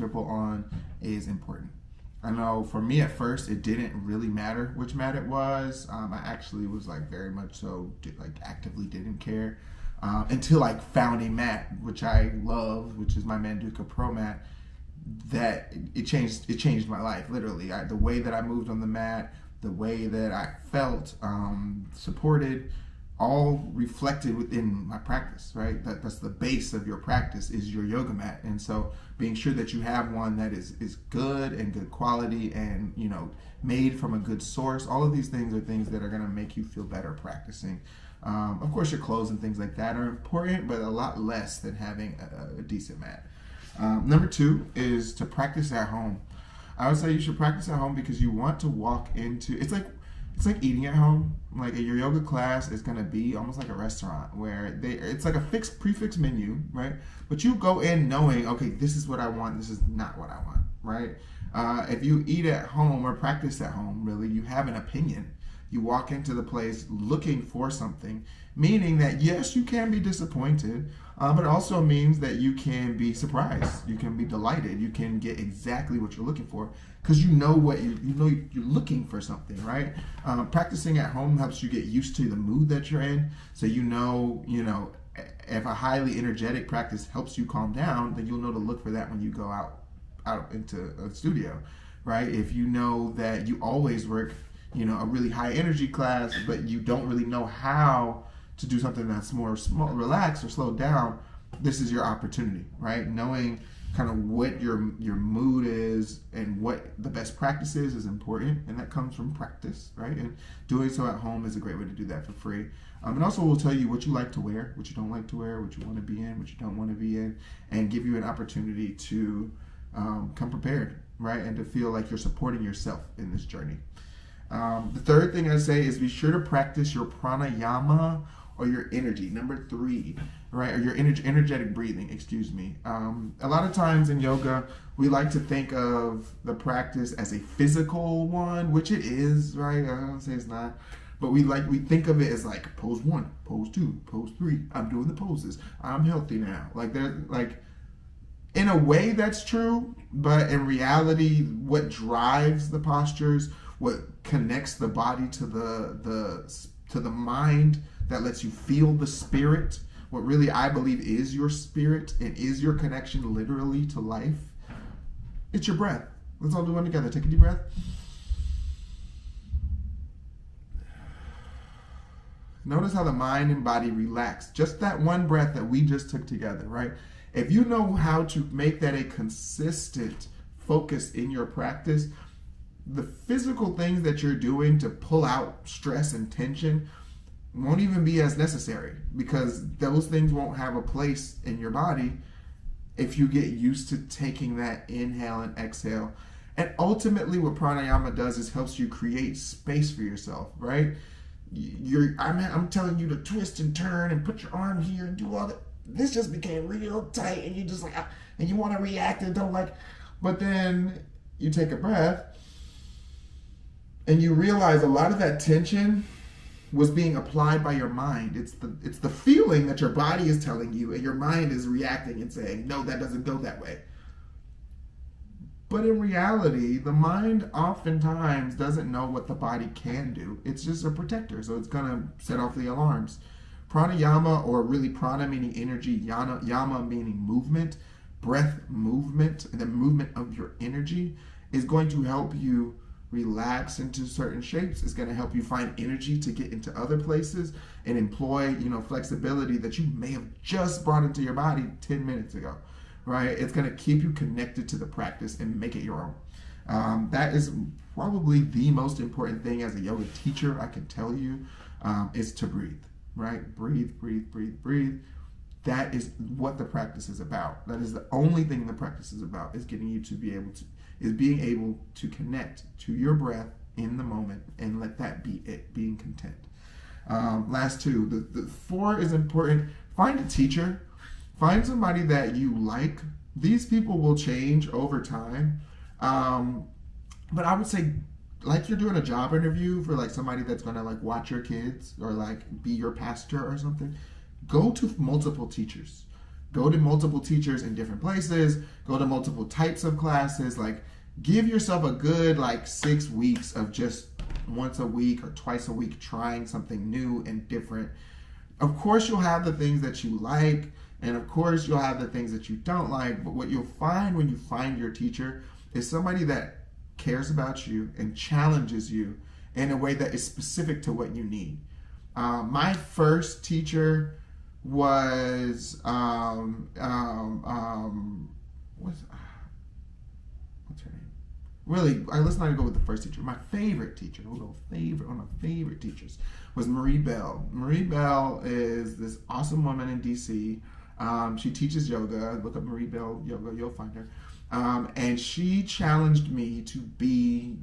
comfortable on is important. I know for me at first, it didn't really matter which mat it was. I actually was like very much so like actively didn't care until I found a mat which I love, which is my Manduka Pro mat. That it changed my life literally. The way that I moved on the mat, the way that I felt supported, all reflected within my practice, right? That's the base of your practice is your yoga mat. And so being sure that you have one that is good and good quality and, you know, made from a good source. All of these things are things that are going to make you feel better practicing. Of course, your clothes and things like that are important, but a lot less than having a decent mat. Number 2 is to practice at home. I would say you should practice at home because you want to walk into, it's like eating at home. Like your yoga class is going to be almost like a restaurant where it's like a fixed prefix menu, right? But you go in knowing, okay, this is what I want, this is not what I want, right? If you eat at home or practice at home, really, you have an opinion. You walk into the place looking for something, meaning that yes, you can be disappointed, but it also means that you can be surprised, you can be delighted, you can get exactly what you're looking for because you know what you know you're looking for something, right? Practicing at home helps you get used to the mood that you're in, so you know if a highly energetic practice helps you calm down, then you'll know to look for that when you go out into a studio, right? If you know that you always work, you know, a really high energy class, but you don't really know how to do something that's more relaxed or slowed down, this is your opportunity, right? Knowing kind of what your mood is and what the best practice is important, and that comes from practice, right? And doing so at home is a great way to do that for free. And also we'll tell you what you like to wear, what you don't like to wear, what you want to be in, what you don't want to be in, and give you an opportunity to come prepared, right? And to feel like you're supporting yourself in this journey. The third thing I say is be sure to practice your pranayama or your energy. Number 3, right? Or your energetic breathing, excuse me. A lot of times in yoga, we like to think of the practice as a physical one, which it is, right? I don't say it's not. But we think of it as like pose 1, pose 2, pose 3. I'm doing the poses. I'm healthy now. In a way that's true, but in reality, what drives the postures, what connects the body to the mind, that lets you feel the spirit, what really I believe is your spirit and is your connection literally to life, it's your breath. Let's all do one together. Take a deep breath. Notice how the mind and body relax. Just that one breath that we just took together, right? If you know how to make that a consistent focus in your practice, the physical things that you're doing to pull out stress and tension won't even be as necessary because those things won't have a place in your body if you get used to taking that inhale and exhale. And ultimately what pranayama does is helps you create space for yourself, right? I'm telling you to twist and turn and put your arm here and do all that. This just became real tight and you just like, and you want to react and don't like, but then you take a breath and you realize a lot of that tension was being applied by your mind. It's the feeling that your body is telling you and your mind is reacting and saying, no, that doesn't go that way. But in reality, the mind oftentimes doesn't know what the body can do. It's just a protector, so it's going to set off the alarms. Pranayama, or really prana meaning energy, yama meaning movement, breath movement, and the movement of your energy is going to help you relax into certain shapes. It's going to help you find energy to get into other places and employ, flexibility that you may have just brought into your body 10 minutes ago, right? It's going to keep you connected to the practice and make it your own. That is probably the most important thing as a yoga teacher I can tell you, is to breathe, right? Breathe, breathe, breathe, breathe. That is what the practice is about. That is the only thing the practice is about, is getting you to be able to, is being able to connect to your breath in the moment and let that be it, being content. Last 2, the 4 is important. Find a teacher. Find somebody that you like. These people will change over time. But I would say, like you're doing a job interview for like somebody that's going to like watch your kids or like be your pastor or something, go to multiple teachers. Go to multiple teachers in different places. Go to multiple types of classes. Like, give yourself a good, like, 6 weeks of just once a week or twice a week trying something new and different. Of course, you'll have the things that you like, and of course, you'll have the things that you don't like. But what you'll find when you find your teacher is somebody that cares about you and challenges you in a way that is specific to what you need. My first teacher was what's her name? Really, let's not go with the first teacher. My favorite teacher, one of my favorite teachers, was Marie Bell. Marie Bell is this awesome woman in DC. She teaches yoga. Look up Marie Bell Yoga, you'll find her. And she challenged me to be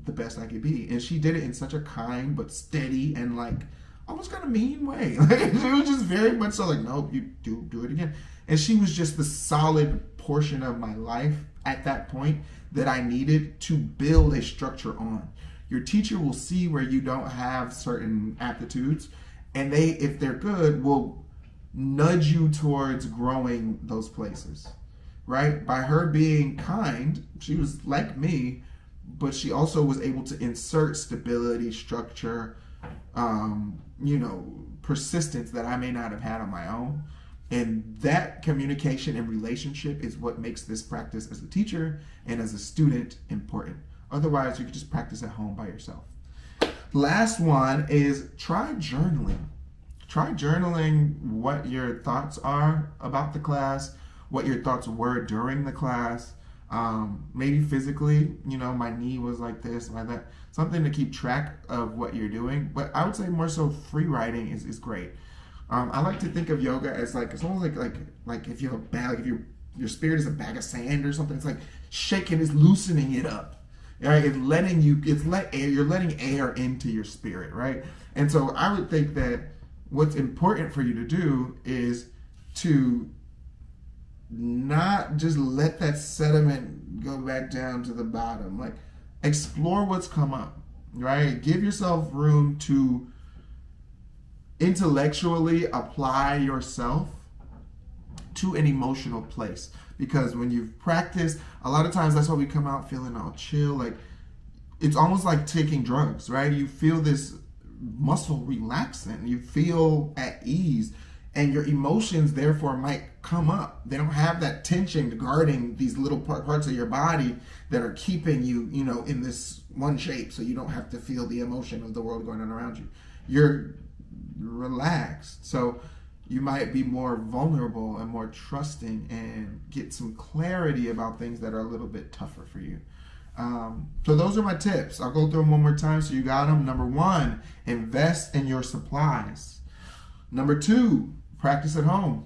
the best I could be. And she did it in such a kind but steady and like almost kind of mean way. Like, it was just very much so like, no, you do it again. And she was just the solid portion of my life at that point that I needed to build a structure on. Your teacher will see where you don't have certain aptitudes, and they, if they're good, will nudge you towards growing those places, right? By her being kind, she was like me, but she also was able to insert stability, structure, persistence that I may not have had on my own. And that communication and relationship is what makes this practice as a teacher and as a student important. Otherwise, you could just practice at home by yourself. Last one is try journaling. Try journaling what your thoughts are about the class, what your thoughts were during the class. Maybe physically, my knee was like this, like that. Something to keep track of what you're doing. But I would say more so free writing is great. I like to think of yoga as like, it's almost like if you have a bag, if your spirit is a bag of sand or something, it's like shaking, it's loosening it up. Right? You're letting air into your spirit, right? And so I would think that what's important for you to do is to not just let that sediment go back down to the bottom. Like, explore what's come up, right? Give yourself room to intellectually apply yourself to an emotional place. Because when you've practiced, a lot of times that's why we come out feeling all chill. Like, it's almost like taking drugs, right? You feel this muscle relaxing. You feel at ease. And your emotions, therefore, might come up. They don't have that tension guarding these little parts of your body that are keeping you, in this one shape, so you don't have to feel the emotion of the world going on around you. You're relaxed. So you might be more vulnerable and more trusting and get some clarity about things that are a little bit tougher for you. So those are my tips. I'll go through them one more time so you got them. Number 1, invest in your supplies. Number 2, practice at home.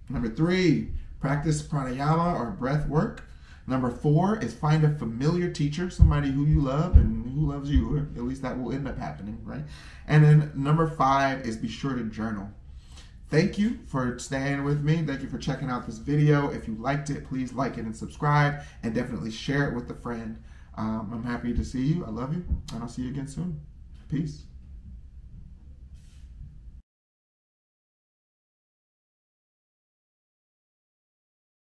Number 3, practice pranayama or breath work. Number 4 is find a familiar teacher, somebody who you love and who loves you, or at least that will end up happening, right? And then number 5 is be sure to journal. Thank you for staying with me. Thank you for checking out this video. If you liked it, please like it and subscribe, and definitely share it with a friend. I'm happy to see you. I love you, and I'll see you again soon. Peace.